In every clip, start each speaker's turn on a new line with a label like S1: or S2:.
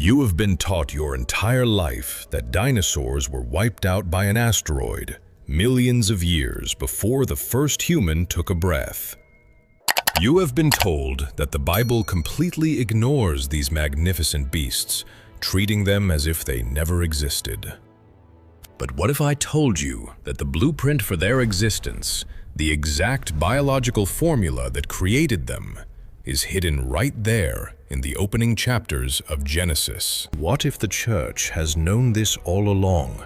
S1: You have been taught your entire life that dinosaurs were wiped out by an asteroid millions of years before the first human took a breath. You have been told that the Bible completely ignores these magnificent beasts, treating them as if they never existed. But what if I told you that the blueprint for their existence, the exact biological formula that created them, is hidden right there in the opening chapters of Genesis? What if the church has known this all along,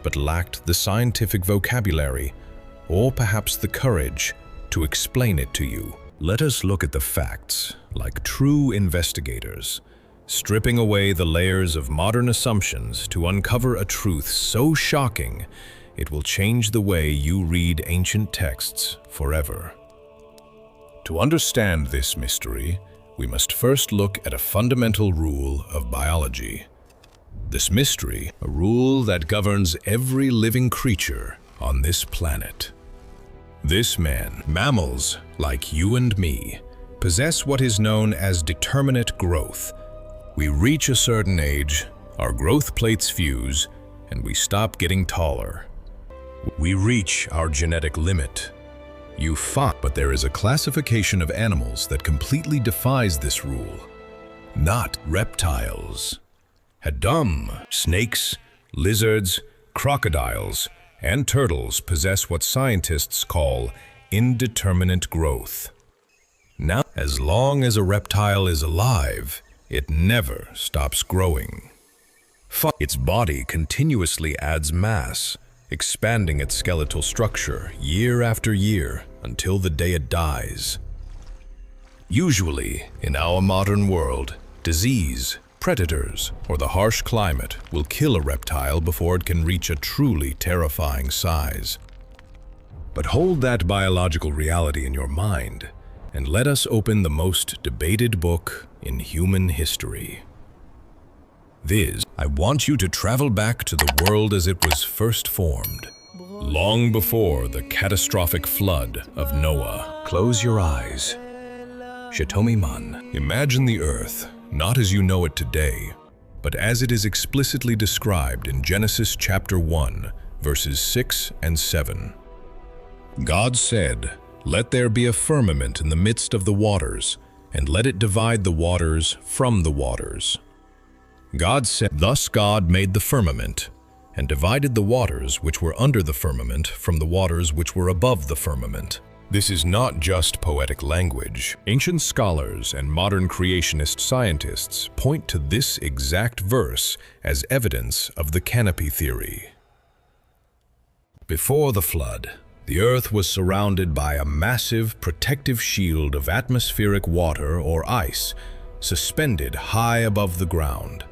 S1: but lacked the scientific vocabulary, or perhaps the courage, to explain it to you? Let us look at the facts like true investigators, stripping away the layers of modern assumptions to uncover a truth so shocking it will change the way you read ancient texts forever. To understand this mystery, we must first look at a fundamental rule of biology. This mystery, a rule that governs every living creature on this planet. This man, mammals like you and me, possess what is known as determinate growth. We reach a certain age, our growth plates fuse, and we stop getting taller. We reach our genetic limit. You find, but there is a classification of animals that completely defies this rule. Not reptiles. Snakes, lizards, crocodiles, and turtles possess what scientists call indeterminate growth. Now, as long as a reptile is alive, it never stops growing. Its body continuously adds mass, expanding its skeletal structure year after year until the day it dies. Usually, in our modern world, disease, predators, or the harsh climate will kill a reptile before it can reach a truly terrifying size. But hold that biological reality in your mind, and let us open the most debated book in human history. I want you to travel back to the world as it was first formed, long before the catastrophic flood of Noah. Close your eyes. Shitomi-man. Imagine the earth, not as you know it today, but as it is explicitly described in Genesis chapter 1, verses 6 and 7. God said, "Let there be a firmament in the midst of the waters, and let it divide the waters from the waters." God said, thus God made the firmament, and divided the waters which were under the firmament from the waters which were above the firmament. This is not just poetic language. Ancient scholars and modern creationist scientists point to this exact verse as evidence of the canopy theory. Before the flood, the earth was surrounded by a massive protective shield of atmospheric water or ice, suspended high above the ground.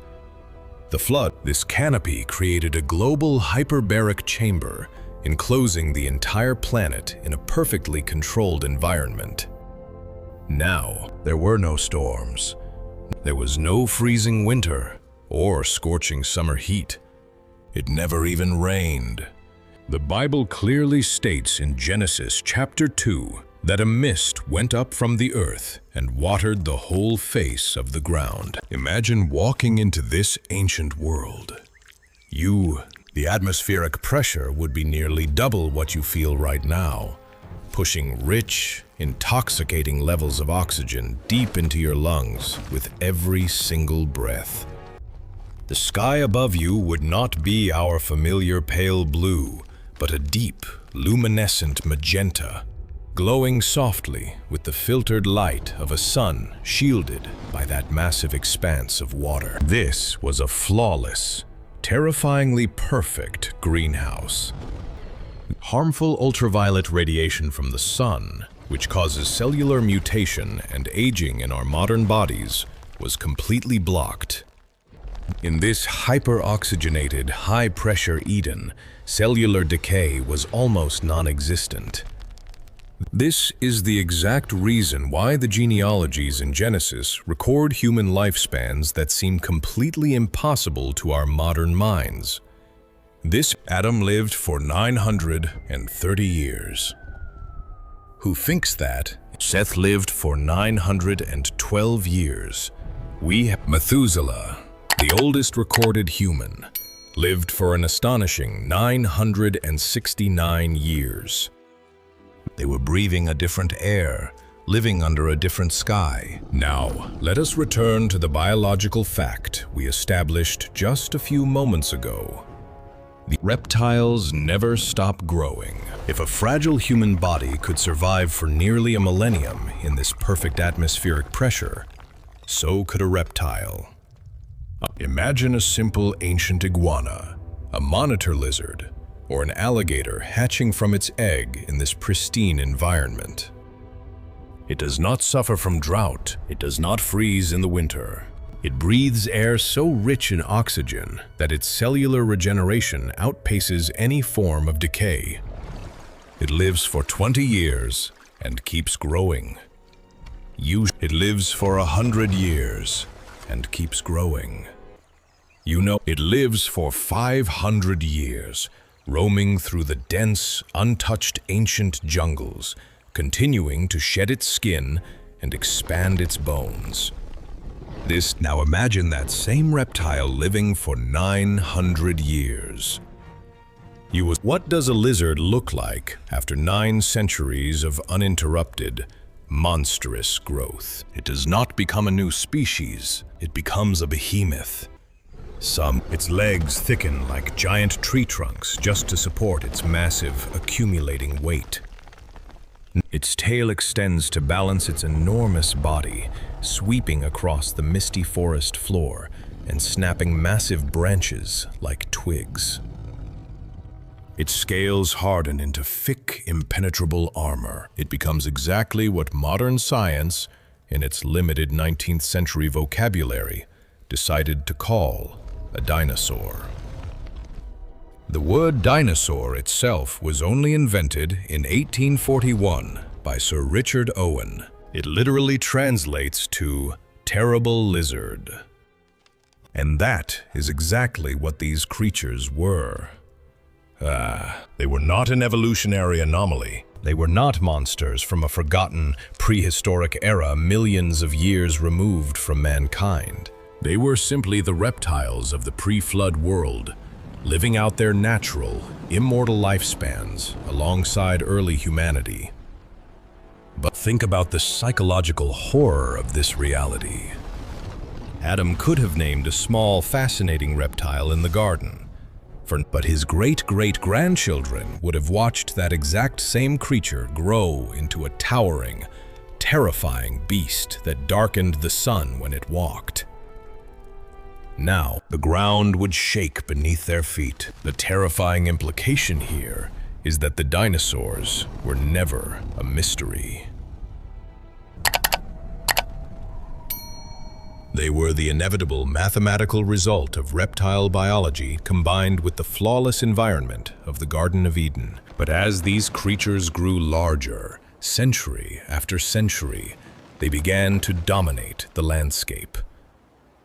S1: The flood, this canopy created a global hyperbaric chamber, enclosing the entire planet in a perfectly controlled environment. Now, there were no storms. There was no freezing winter or scorching summer heat. It never even rained. The Bible clearly states in Genesis chapter 2 that a mist went up from the earth and watered the whole face of the ground. Imagine walking into this ancient world. The atmospheric pressure would be nearly double what you feel right now, pushing rich, intoxicating levels of oxygen deep into your lungs with every single breath. The sky above you would not be our familiar pale blue, but a deep, luminescent magenta, glowing softly with the filtered light of a sun shielded by that massive expanse of water. This was a flawless, terrifyingly perfect greenhouse. Harmful ultraviolet radiation from the sun, which causes cellular mutation and aging in our modern bodies, was completely blocked. In this hyper-oxygenated, high-pressure Eden, cellular decay was almost non-existent. This is the exact reason why the genealogies in Genesis record human lifespans that seem completely impossible to our modern minds. This Adam lived for 930 years. Who thinks that? Seth lived for 912 years. We have Methuselah. The oldest recorded human lived for an astonishing 969 years. They were breathing a different air, living under a different sky. Now, let us return to the biological fact we established just a few moments ago. The reptiles never stop growing. If a fragile human body could survive for nearly a millennium in this perfect atmospheric pressure, so could a reptile. Imagine a simple ancient iguana, a monitor lizard, or an alligator hatching from its egg in this pristine environment. It does not suffer from drought. It does not freeze in the winter. It breathes air so rich in oxygen that its cellular regeneration outpaces any form of decay. It lives for 20 years and keeps growing. It lives for 100 years and keeps growing. It lives for 500 years, roaming through the dense, untouched ancient jungles, continuing to shed its skin and expand its bones. Now imagine that same reptile living for 900 years. What does a lizard look like after 9 centuries of uninterrupted, monstrous growth? It does not become a new species, it becomes a behemoth. Its legs thicken like giant tree trunks just to support its massive, accumulating weight. Its tail extends to balance its enormous body, sweeping across the misty forest floor and snapping massive branches like twigs. Its scales harden into thick, impenetrable armor. It becomes exactly what modern science, in its limited 19th century vocabulary, decided to call a dinosaur. The word dinosaur itself was only invented in 1841 by Sir Richard Owen. It literally translates to terrible lizard. And that is exactly what these creatures were. They were not an evolutionary anomaly. They were not monsters from a forgotten prehistoric era millions of years removed from mankind. They were simply the reptiles of the pre-flood world, living out their natural, immortal lifespans alongside early humanity. But think about the psychological horror of this reality. Adam could have named a small, fascinating reptile in the garden, but his great-great-grandchildren would have watched that exact same creature grow into a towering, terrifying beast that darkened the sun when it walked. Now, the ground would shake beneath their feet. The terrifying implication here is that the dinosaurs were never a mystery. They were the inevitable mathematical result of reptile biology combined with the flawless environment of the Garden of Eden. But as these creatures grew larger, century after century, they began to dominate the landscape.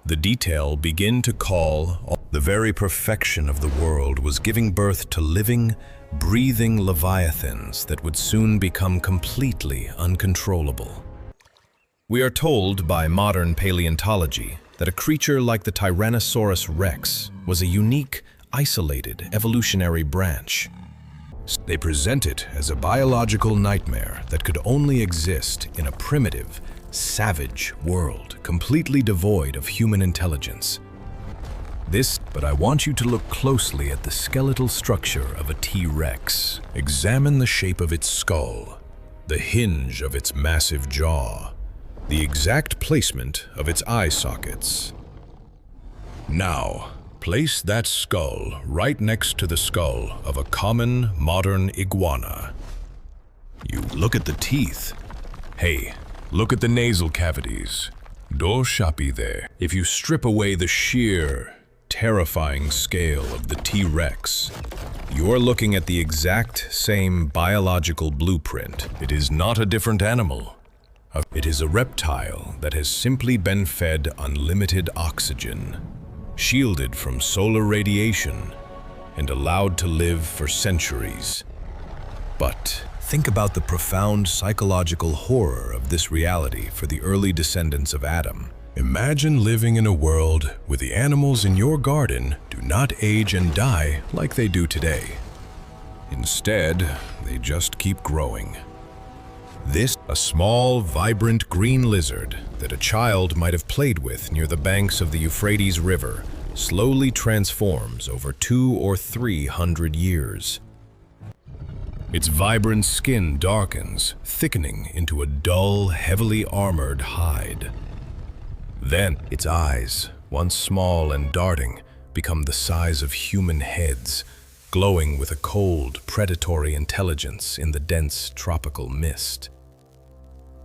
S1: The detail began to call the very perfection of the world was giving birth to living, breathing leviathans that would soon become completely uncontrollable. We are told by modern paleontology that a creature like the Tyrannosaurus rex was a unique, isolated evolutionary branch. They present it as a biological nightmare that could only exist in a primitive, savage world, completely devoid of human intelligence. But I want you to look closely at the skeletal structure of a T-Rex. Examine the shape of its skull, the hinge of its massive jaw, the exact placement of its eye sockets. Now, place that skull right next to the skull of a common modern iguana. You look at the teeth. Hey, look at the nasal cavities. Dorshapi there. If you strip away the sheer, terrifying scale of the T-Rex, you're looking at the exact same biological blueprint. It is not a different animal. It is a reptile that has simply been fed unlimited oxygen, shielded from solar radiation, and allowed to live for centuries. But think about the profound psychological horror of this reality for the early descendants of Adam. Imagine living in a world where the animals in your garden do not age and die like they do today. Instead, they just keep growing. This, a small, vibrant green lizard that a child might have played with near the banks of the Euphrates River, slowly transforms over 200 or 300 years. Its vibrant skin darkens, thickening into a dull, heavily armored hide. Then, its eyes, once small and darting, become the size of human heads, glowing with a cold, predatory intelligence in the dense tropical mist.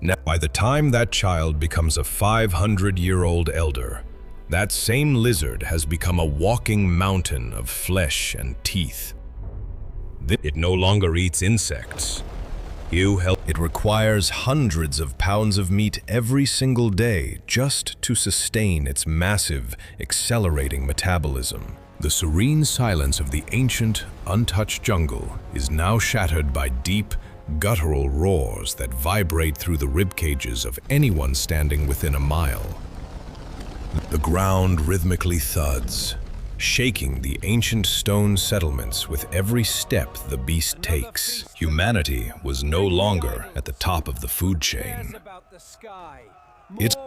S1: Now, by the time that child becomes a 500-year-old elder, that same lizard has become a walking mountain of flesh and teeth. It no longer eats insects. It requires hundreds of pounds of meat every single day just to sustain its massive, accelerating metabolism. The serene silence of the ancient, untouched jungle is now shattered by deep, guttural roars that vibrate through the ribcages of anyone standing within a mile. The ground rhythmically thuds, shaking the ancient stone settlements with every step the beast takes. Humanity was no longer at the top of the food chain.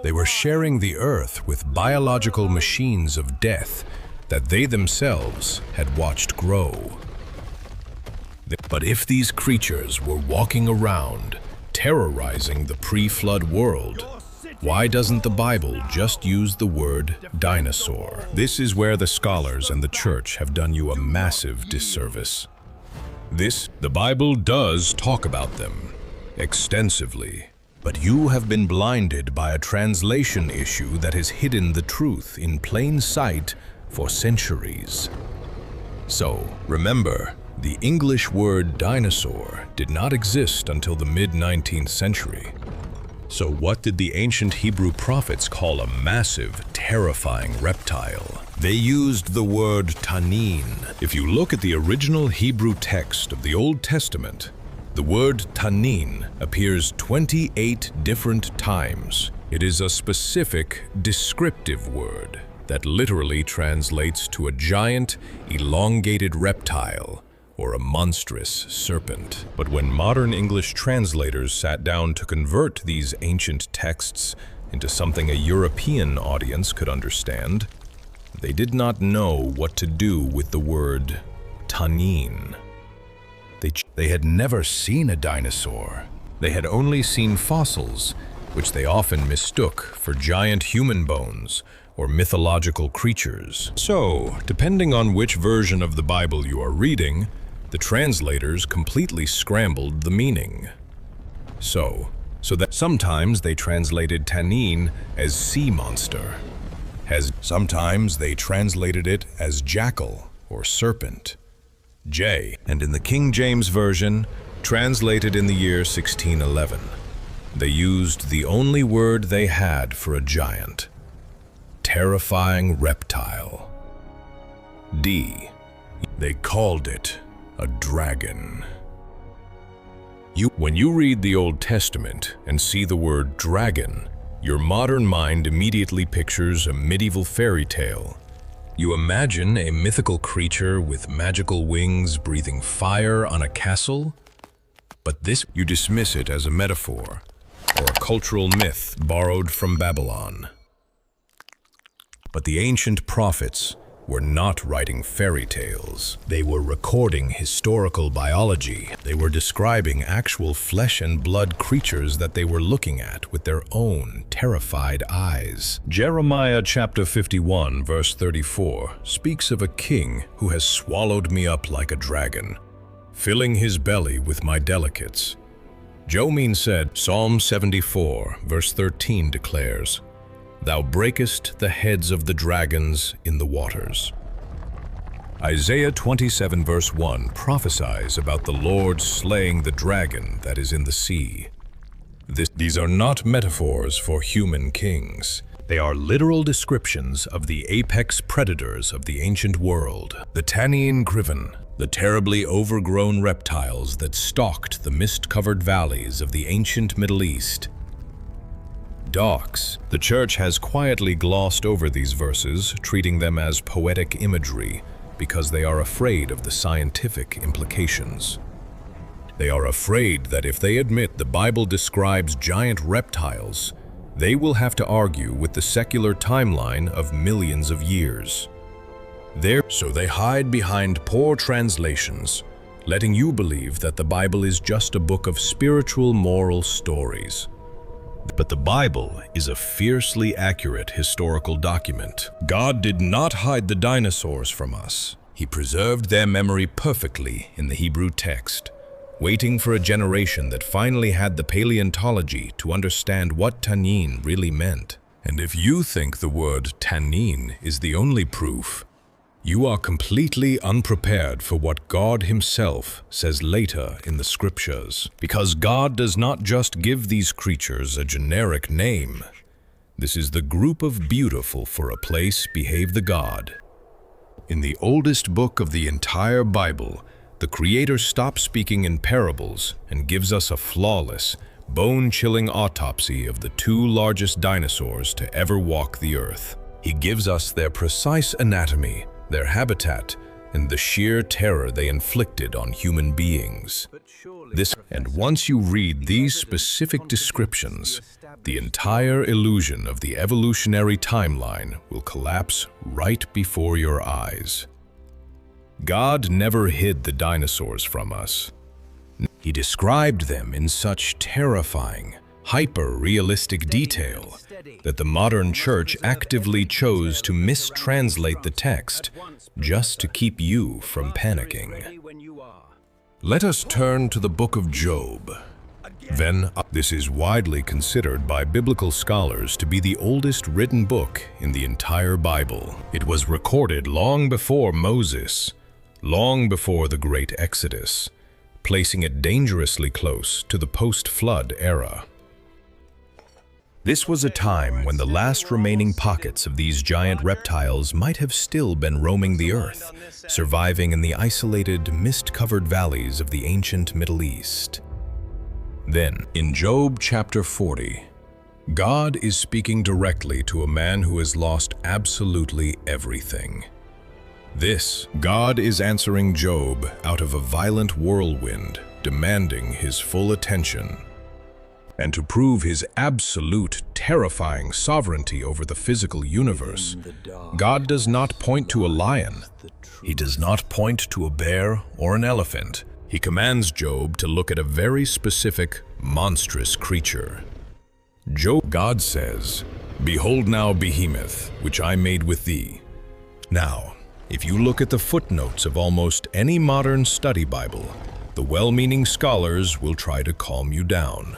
S1: They were sharing the earth with biological machines of death that they themselves had watched grow. But if these creatures were walking around, terrorizing the pre-flood world, why doesn't the Bible just use the word dinosaur? This is where the scholars and the church have done you a massive disservice. The Bible does talk about them extensively, but you have been blinded by a translation issue that has hidden the truth in plain sight for centuries. So, remember, the English word dinosaur did not exist until the mid-19th century. So what did the ancient Hebrew prophets call a massive, terrifying reptile? They used the word tanin. If you look at the original Hebrew text of the Old Testament, the word tanin appears 28 different times. It is a specific, descriptive word that literally translates to a giant, elongated reptile, or a monstrous serpent. But when modern English translators sat down to convert these ancient texts into something a European audience could understand, they did not know what to do with the word tanin. They had never seen a dinosaur. They had only seen fossils, which they often mistook for giant human bones or mythological creatures. So, depending on which version of the Bible you are reading, the translators completely scrambled the meaning. So that sometimes they translated tanin as sea monster. Sometimes they translated it as jackal or serpent. And in the King James Version, translated in the year 1611, they used the only word they had for a giant: terrifying reptile. They called it a dragon. When you read the Old Testament and see the word dragon, your modern mind immediately pictures a medieval fairy tale. You imagine a mythical creature with magical wings breathing fire on a castle, but you dismiss it as a metaphor or a cultural myth borrowed from Babylon. But the ancient prophets were not writing fairy tales. They were recording historical biology. They were describing actual flesh and blood creatures that they were looking at with their own terrified eyes. Jeremiah chapter 51, verse 34, speaks of a king who has swallowed me up like a dragon, filling his belly with my delicates. Jomin said, Psalm 74, verse 13 declares, Thou breakest the heads of the dragons in the waters. Isaiah 27 verse 1 prophesies about the Lord slaying the dragon that is in the sea. These are not metaphors for human kings. They are literal descriptions of the apex predators of the ancient world, the Tannean griffin, the terribly overgrown reptiles that stalked the mist-covered valleys of the ancient Middle East. Docks. The church has quietly glossed over these verses, treating them as poetic imagery, because they are afraid of the scientific implications. They are afraid that if they admit the Bible describes giant reptiles, they will have to argue with the secular timeline of millions of years. So they hide behind poor translations, letting you believe that the Bible is just a book of spiritual moral stories. But the Bible is a fiercely accurate historical document. God did not hide the dinosaurs from us. He preserved their memory perfectly in the Hebrew text, waiting for a generation that finally had the paleontology to understand what tannin really meant. And if you think the word tannin is the only proof, you are completely unprepared for what God Himself says later in the Scriptures. Because God does not just give these creatures a generic name. This is the group of beautiful for a place behave the God. In the oldest book of the entire Bible, the Creator stops speaking in parables and gives us a flawless, bone-chilling autopsy of the two largest dinosaurs to ever walk the earth. He gives us their precise anatomy, their habitat, and the sheer terror they inflicted on human beings. And once you read these specific descriptions, the entire illusion of the evolutionary timeline will collapse right before your eyes. God never hid the dinosaurs from us. He described them in such terrifying, hyper-realistic detail that the modern church actively chose to mistranslate the text just to keep you from panicking. Let us turn to the book of Job. This is widely considered by biblical scholars to be the oldest written book in the entire Bible. It was recorded long before Moses, long before the Great Exodus, placing it dangerously close to the post-flood era. This was a time when the last remaining pockets of these giant reptiles might have still been roaming the earth, surviving in the isolated, mist-covered valleys of the ancient Middle East. Then, in Job chapter 40, God is speaking directly to a man who has lost absolutely everything. God is answering Job out of a violent whirlwind, demanding his full attention. And to prove his absolute, terrifying sovereignty over the physical universe, God does not point to a lion. He does not point to a bear or an elephant. He commands Job to look at a very specific, monstrous creature. God says, "Behold now Behemoth, which I made with thee." Now, if you look at the footnotes of almost any modern study Bible, the well-meaning scholars will try to calm you down.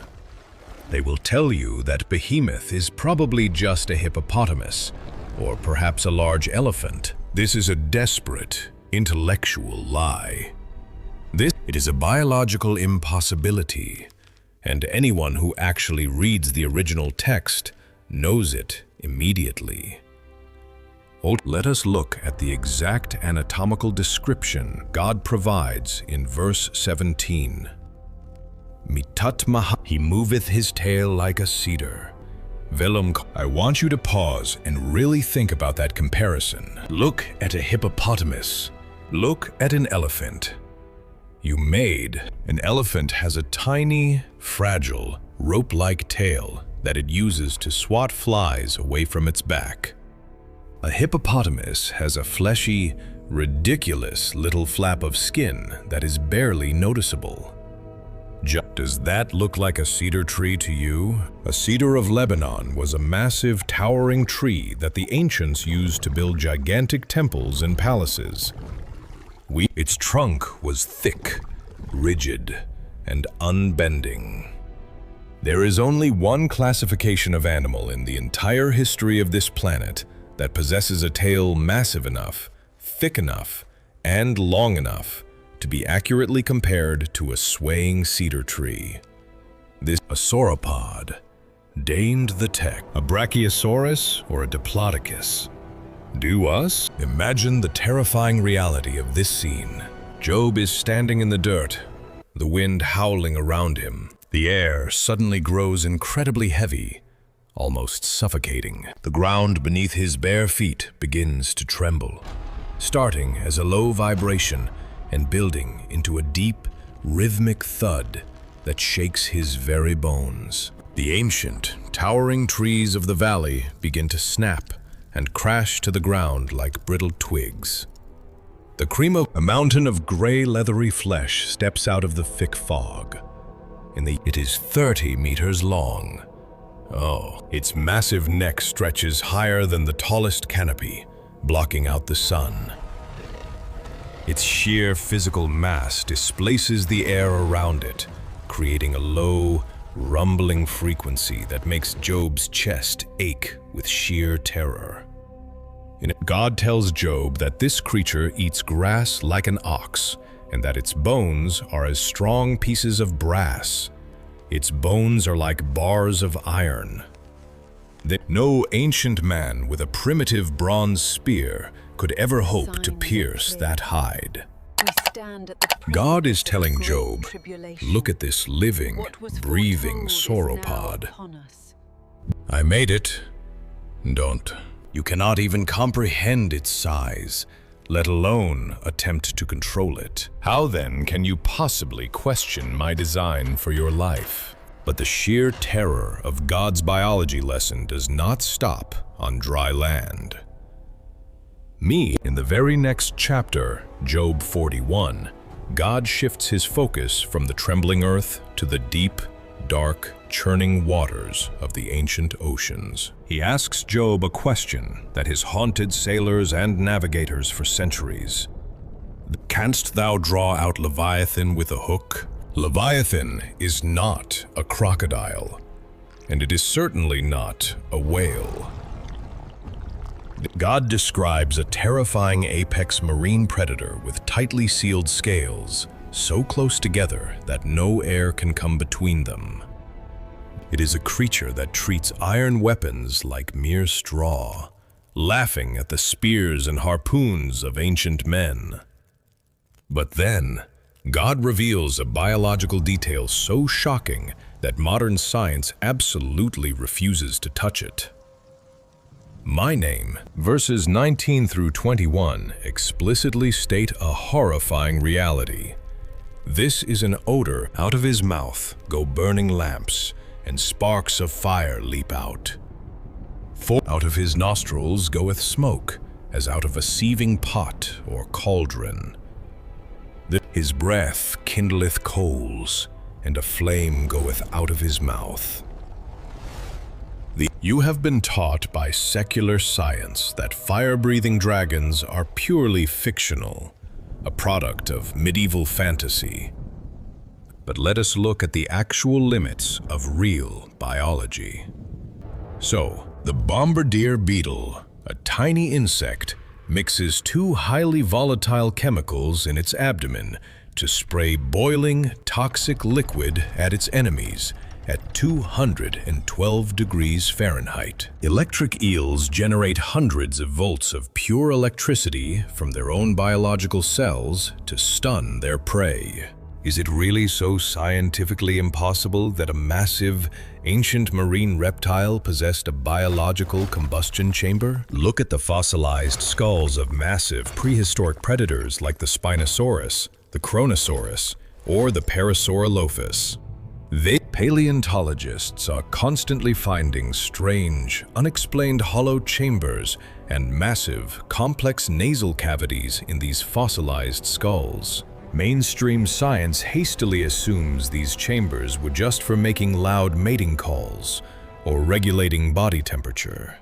S1: They will tell you that Behemoth is probably just a hippopotamus, or perhaps a large elephant. This is a desperate, intellectual lie. It is a biological impossibility, and anyone who actually reads the original text knows it immediately. Let us look at the exact anatomical description God provides in verse 17. He moveth his tail like a cedar. I want you to pause and really think about that comparison. Look at a hippopotamus. Look at an elephant. An elephant has a tiny, fragile, rope-like tail that it uses to swat flies away from its back. A hippopotamus has a fleshy, ridiculous little flap of skin that is barely noticeable. Does that look like a cedar tree to you? A cedar of Lebanon was a massive, towering tree that the ancients used to build gigantic temples and palaces. Its trunk was thick, rigid, and unbending. There is only one classification of animal in the entire history of this planet that possesses a tail massive enough, thick enough, and long enough to be accurately compared to a swaying cedar tree. A sauropod, deigned the text, a brachiosaurus or a diplodocus. Imagine the terrifying reality of this scene. Job is standing in the dirt, the wind howling around him. The air suddenly grows incredibly heavy. almost suffocating. The ground beneath his bare feet begins to tremble, starting as a low vibration and building into a deep, rhythmic thud that shakes his very bones. The ancient, towering trees of the valley begin to snap and crash to the ground like brittle twigs. The cream of a mountain of gray, leathery flesh steps out of the thick fog. It is 30 meters long. Oh, its massive neck stretches higher than the tallest canopy, blocking out the sun. Its sheer physical mass displaces the air around it, creating a low, rumbling frequency that makes Job's chest ache with sheer terror. God tells Job that this creature eats grass like an ox, and that its bones are as strong pieces of brass. Its bones are like bars of iron. That no ancient man with a primitive bronze spear could ever hope to pierce that hide. God is telling Job, look at this living, breathing sauropod. I made it. Don't. You cannot even comprehend its size, let alone attempt to control it. How then can you possibly question my design for your life? But the sheer terror of God's biology lesson does not stop on dry land. In the very next chapter, Job 41, God shifts his focus from the trembling earth to the deep, dark, churning waters of the ancient oceans. He asks Job a question that has haunted sailors and navigators for centuries. Canst thou draw out Leviathan with a hook? Leviathan is not a crocodile, and it is certainly not a whale. God describes a terrifying apex marine predator with tightly sealed scales, so close together that no air can come between them. It is a creature that treats iron weapons like mere straw, laughing at the spears and harpoons of ancient men. But then, God reveals a biological detail so shocking that modern science absolutely refuses to touch it. My name, verses 19 through 21, explicitly state a horrifying reality. This is an odor. Out of his mouth go burning lamps, and sparks of fire leap out. For out of his nostrils goeth smoke, as out of a seething pot or cauldron. His breath kindleth coals, and a flame goeth out of his mouth. You have been taught by secular science that fire-breathing dragons are purely fictional, a product of medieval fantasy. But let us look at the actual limits of real biology. So, the bombardier beetle, a tiny insect, mixes two highly volatile chemicals in its abdomen to spray boiling, toxic liquid at its enemies at 212 degrees Fahrenheit. Electric eels generate hundreds of volts of pure electricity from their own biological cells to stun their prey. Is it really so scientifically impossible that a massive, ancient marine reptile possessed a biological combustion chamber? Look at the fossilized skulls of massive prehistoric predators like the Spinosaurus, the Kronosaurus, or the Parasaurolophus. Paleontologists are constantly finding strange, unexplained hollow chambers and massive, complex nasal cavities in these fossilized skulls. Mainstream science hastily assumes these chambers were just for making loud mating calls or regulating body temperature.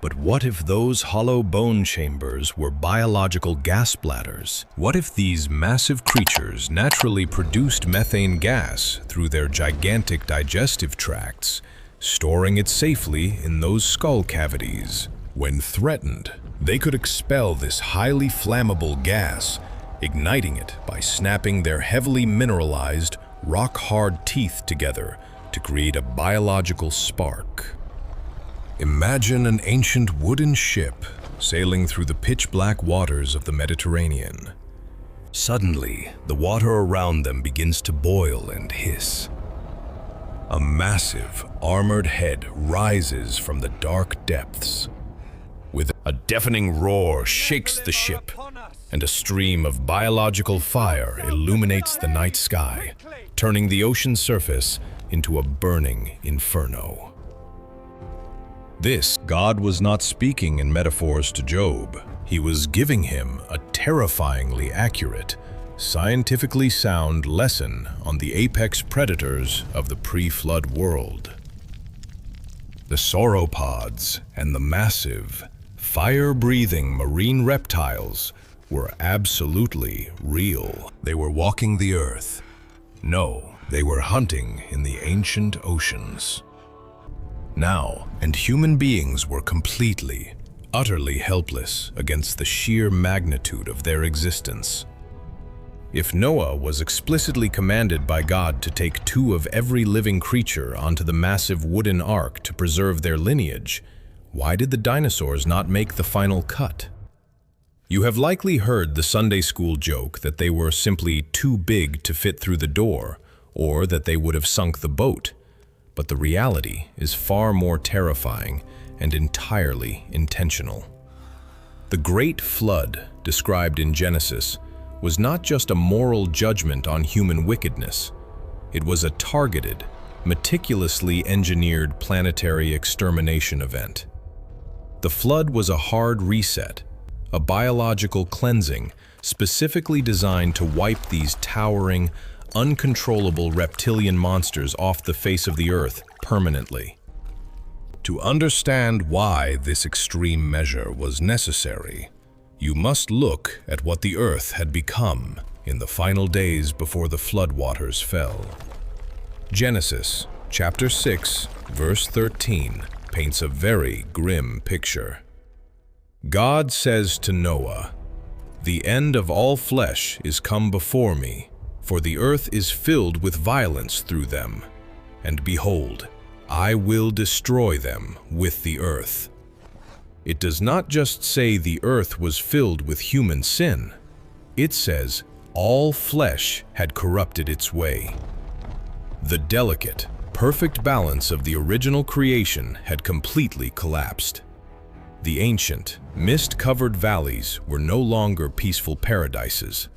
S1: But what if those hollow bone chambers were biological gas bladders? What if these massive creatures naturally produced methane gas through their gigantic digestive tracts, storing it safely in those skull cavities? When threatened, they could expel this highly flammable gas, igniting it by snapping their heavily mineralized, rock-hard teeth together to create a biological spark. Imagine an ancient wooden ship sailing through the pitch-black waters of the Mediterranean. Suddenly, the water around them begins to boil and hiss. A massive, armored head rises from the dark depths. With a deafening roar shakes the ship, and a stream of biological fire illuminates the night sky, turning the ocean surface into a burning inferno. God was not speaking in metaphors to Job. He was giving him a terrifyingly accurate, scientifically sound lesson on the apex predators of the pre-flood world. The sauropods and the massive, fire-breathing marine reptiles were absolutely real. They were walking the earth. No, they were hunting in the ancient oceans. Now, and human beings were completely, utterly helpless against the sheer magnitude of their existence. If Noah was explicitly commanded by God to take 2 of every living creature onto the massive wooden ark to preserve their lineage, why did the dinosaurs not make the final cut? You have likely heard the Sunday school joke that they were simply too big to fit through the door, or that they would have sunk the boat. But the reality is far more terrifying and entirely intentional. The Great Flood, described in Genesis, was not just a moral judgment on human wickedness. It was a targeted, meticulously engineered planetary extermination event. The flood was a hard reset, a biological cleansing specifically designed to wipe these towering, uncontrollable reptilian monsters off the face of the earth permanently. To understand why this extreme measure was necessary, you must look at what the earth had become in the final days before the floodwaters fell. Genesis chapter 6, verse 13 paints a very grim picture. God says to Noah, "The end of all flesh is come before me, for the earth is filled with violence through them. And behold, I will destroy them with the earth." It does not just say the earth was filled with human sin. It says all flesh had corrupted its way. The delicate, perfect balance of the original creation had completely collapsed. The ancient, mist-covered valleys were no longer peaceful paradises.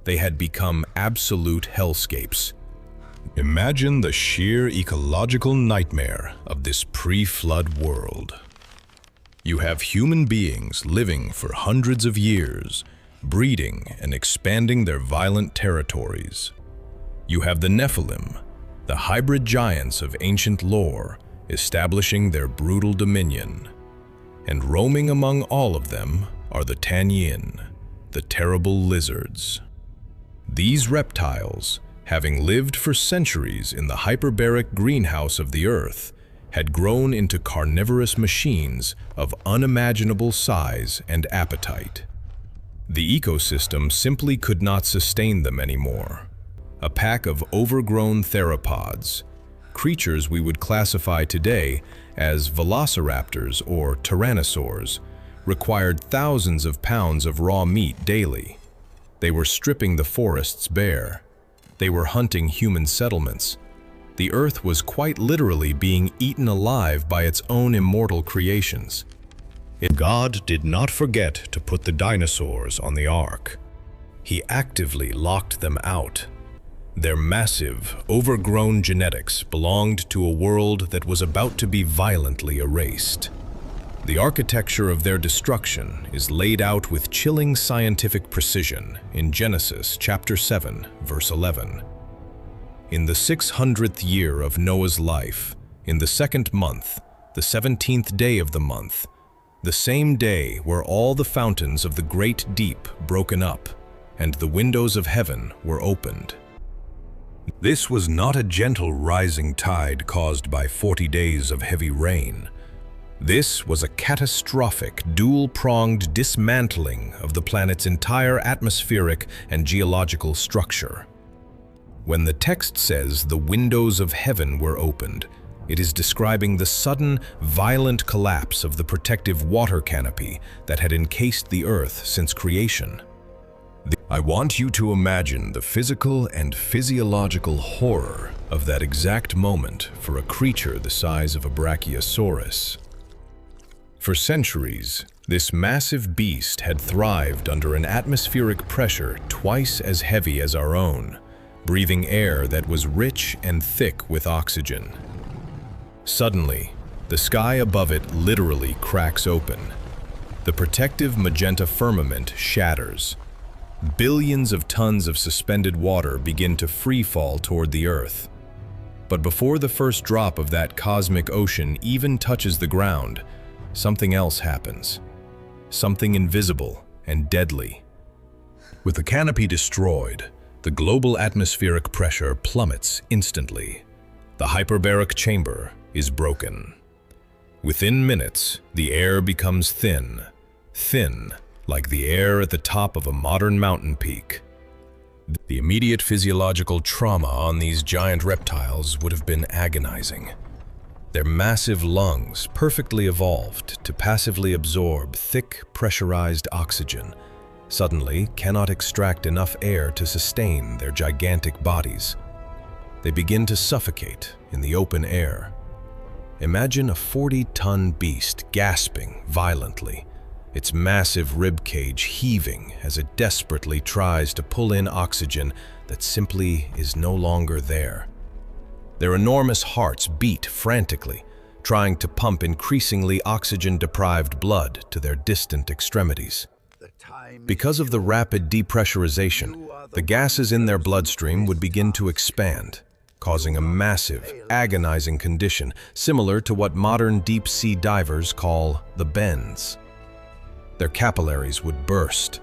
S1: They had become absolute hellscapes. Imagine the sheer ecological nightmare of this pre-flood world. You have human beings living for hundreds of years, breeding and expanding their violent territories. You have the Nephilim, the hybrid giants of ancient lore, establishing their brutal dominion. And roaming among all of them are the Tanyin, the terrible lizards. These reptiles, having lived for centuries in the hyperbaric greenhouse of the earth, had grown into carnivorous machines of unimaginable size and appetite. The ecosystem simply could not sustain them anymore. A pack of overgrown theropods, creatures we would classify today as velociraptors or tyrannosaurs, required thousands of pounds of raw meat daily. They were stripping the forests bare. They were hunting human settlements. The earth was quite literally being eaten alive by its own immortal creations. God did not forget to put the dinosaurs on the ark. He actively locked them out. Their massive, overgrown genetics belonged to a world that was about to be violently erased. The architecture of their destruction is laid out with chilling scientific precision in Genesis chapter 7, verse 11. In the 600th year of Noah's life, in the 2nd month, the 17th day of the month, the same day were all the fountains of the great deep broken up, and the windows of heaven were opened. This was not a gentle rising tide caused by 40 days of heavy rain. This was a catastrophic, dual-pronged dismantling of the planet's entire atmospheric and geological structure. When the text says the windows of heaven were opened, it is describing the sudden, violent collapse of the protective water canopy that had encased the earth since creation. I want you to imagine the physical and physiological horror of that exact moment for a creature the size of a brachiosaurus. For centuries, this massive beast had thrived under an atmospheric pressure twice as heavy as our own, breathing air that was rich and thick with oxygen. Suddenly, the sky above it literally cracks open. The protective magenta firmament shatters. Billions of tons of suspended water begin to free fall toward the Earth. But before the first drop of that cosmic ocean even touches the ground, something else happens. Something invisible and deadly. With the canopy destroyed, the global atmospheric pressure plummets instantly. The hyperbaric chamber is broken. Within minutes, the air becomes thin like the air at the top of a modern mountain peak. The immediate physiological trauma on these giant reptiles would have been agonizing. Their massive lungs, perfectly evolved to passively absorb thick, pressurized oxygen, suddenly cannot extract enough air to sustain their gigantic bodies. They begin to suffocate in the open air. Imagine a 40-ton beast gasping violently, its massive rib cage heaving as it desperately tries to pull in oxygen that simply is no longer there. Their enormous hearts beat frantically, trying to pump increasingly oxygen-deprived blood to their distant extremities. Because of the rapid depressurization, the gases in their bloodstream would begin to expand, causing a massive, agonizing condition similar to what modern deep-sea divers call the bends. Their capillaries would burst.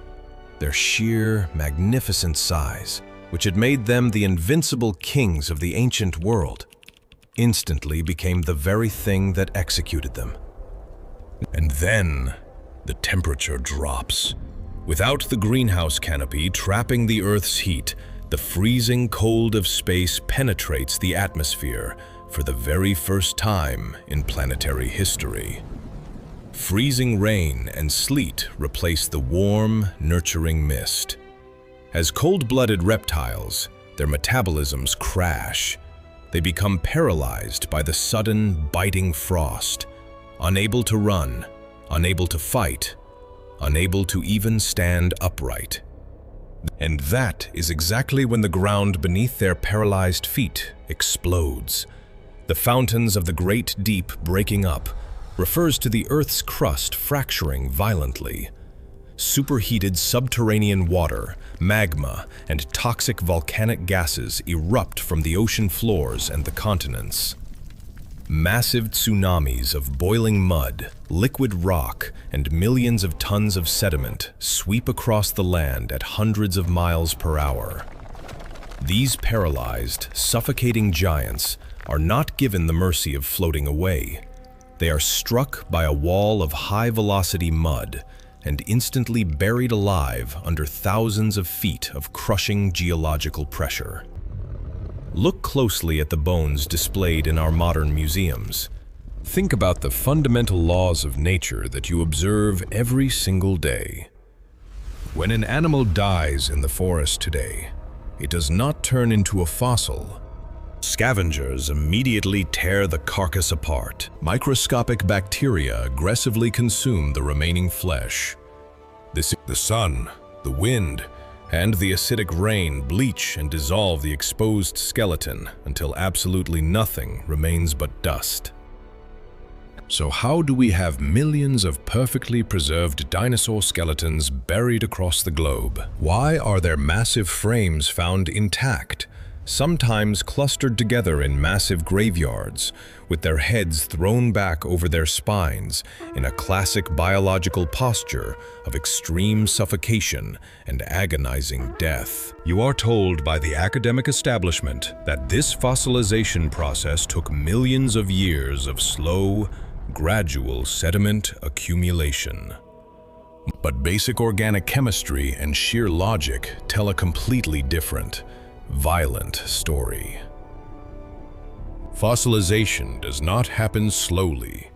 S1: Their sheer, magnificent size, which had made them the invincible kings of the ancient world, instantly became the very thing that executed them. And then, the temperature drops. Without the greenhouse canopy trapping the Earth's heat, the freezing cold of space penetrates the atmosphere for the very first time in planetary history. Freezing rain and sleet replace the warm, nurturing mist. As cold-blooded reptiles, their metabolisms crash. They become paralyzed by the sudden, biting frost, unable to run, unable to fight, unable to even stand upright. And that is exactly when the ground beneath their paralyzed feet explodes. The fountains of the great deep breaking up refers to the Earth's crust fracturing violently. Superheated subterranean water, magma, and toxic volcanic gases erupt from the ocean floors and the continents. Massive tsunamis of boiling mud, liquid rock, and millions of tons of sediment sweep across the land at hundreds of miles per hour. These paralyzed, suffocating giants are not given the mercy of floating away. They are struck by a wall of high-velocity mud and instantly buried alive under thousands of feet of crushing geological pressure. Look closely at the bones displayed in our modern museums. Think about the fundamental laws of nature that you observe every single day. When an animal dies in the forest today, it does not turn into a fossil. Scavengers immediately tear the carcass apart. Microscopic bacteria aggressively consume the remaining flesh. The sun, the wind, and the acidic rain bleach and dissolve the exposed skeleton until absolutely nothing remains but dust. So how do we have millions of perfectly preserved dinosaur skeletons buried across the globe? Why are their massive frames found intact, sometimes clustered together in massive graveyards, with their heads thrown back over their spines in a classic biological posture of extreme suffocation and agonizing death? You are told by the academic establishment that this fossilization process took millions of years of slow, gradual sediment accumulation. But basic organic chemistry and sheer logic tell a completely different, violent story. Fossilization does not happen slowly.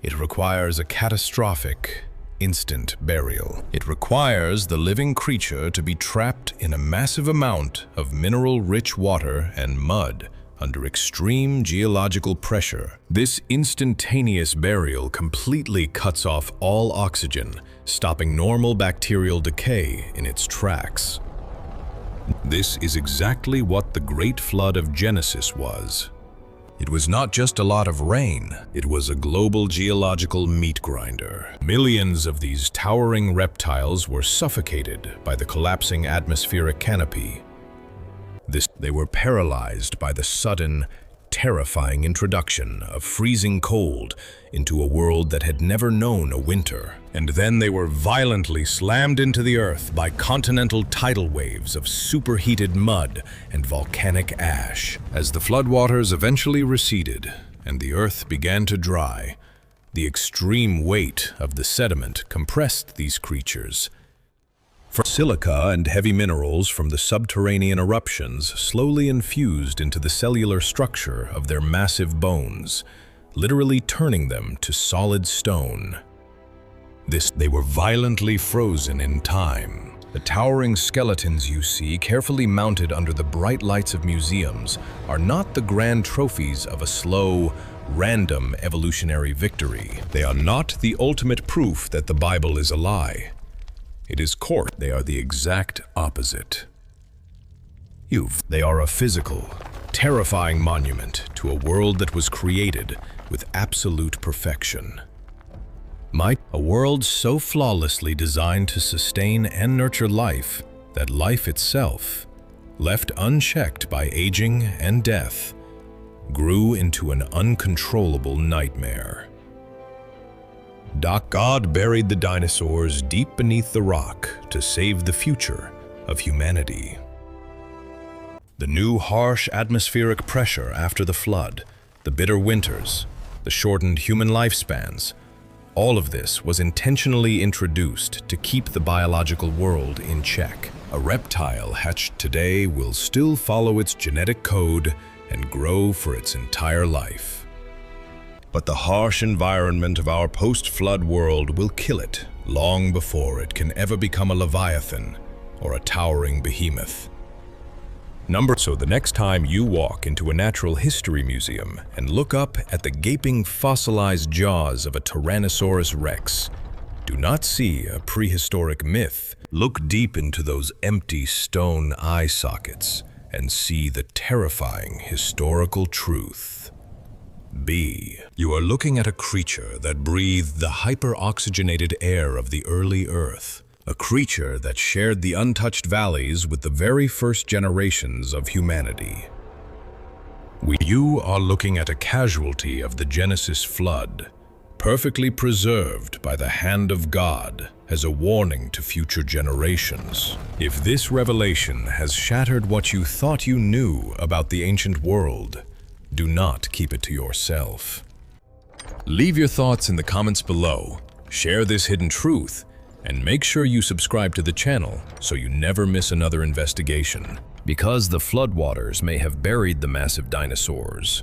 S1: It requires a catastrophic, instant burial. It requires the living creature to be trapped in a massive amount of mineral-rich water and mud under extreme geological pressure. This instantaneous burial completely cuts off all oxygen, stopping normal bacterial decay in its tracks. This is exactly what the Great Flood of Genesis was. It was not just a lot of rain, it was a global geological meat grinder. Millions of these towering reptiles were suffocated by the collapsing atmospheric canopy. They were paralyzed by the sudden, terrifying introduction of freezing cold into a world that had never known a winter. And then they were violently slammed into the earth by continental tidal waves of superheated mud and volcanic ash. As the floodwaters eventually receded and the earth began to dry, the extreme weight of the sediment compressed these creatures. Silica and heavy minerals from the subterranean eruptions slowly infused into the cellular structure of their massive bones, literally turning them to solid stone. They were violently frozen in time. The towering skeletons you see carefully mounted under the bright lights of museums are not the grand trophies of a slow, random evolutionary victory. They are not the ultimate proof that the Bible is a lie. It is court. They are the exact opposite. They are a physical, terrifying monument to a world that was created with absolute perfection. A world so flawlessly designed to sustain and nurture life that life itself, left unchecked by aging and death, grew into an uncontrollable nightmare. God buried the dinosaurs deep beneath the rock to save the future of humanity. The new harsh atmospheric pressure after the flood, the bitter winters, the shortened human lifespans, all of this was intentionally introduced to keep the biological world in check. A reptile hatched today will still follow its genetic code and grow for its entire life. But the harsh environment of our post-flood world will kill it long before it can ever become a leviathan or a towering behemoth. So the next time you walk into a natural history museum and look up at the gaping fossilized jaws of a Tyrannosaurus rex, do not see a prehistoric myth. Look deep into those empty stone eye sockets and see the terrifying historical truth. You are looking at a creature that breathed the hyper-oxygenated air of the early Earth, a creature that shared the untouched valleys with the very first generations of humanity. You are looking at a casualty of the Genesis flood, perfectly preserved by the hand of God as a warning to future generations. If this revelation has shattered what you thought you knew about the ancient world, do not keep it to yourself. Leave your thoughts in the comments below, share this hidden truth, and make sure you subscribe to the channel so you never miss another investigation. Because the floodwaters may have buried the massive dinosaurs,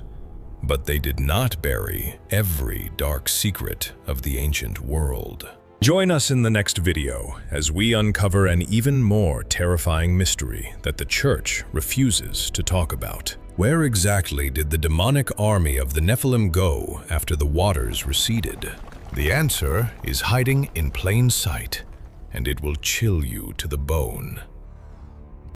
S1: but they did not bury every dark secret of the ancient world. Join us in the next video as we uncover an even more terrifying mystery that the Church refuses to talk about. Where exactly did the demonic army of the Nephilim go after the waters receded? The answer is hiding in plain sight, and it will chill you to the bone.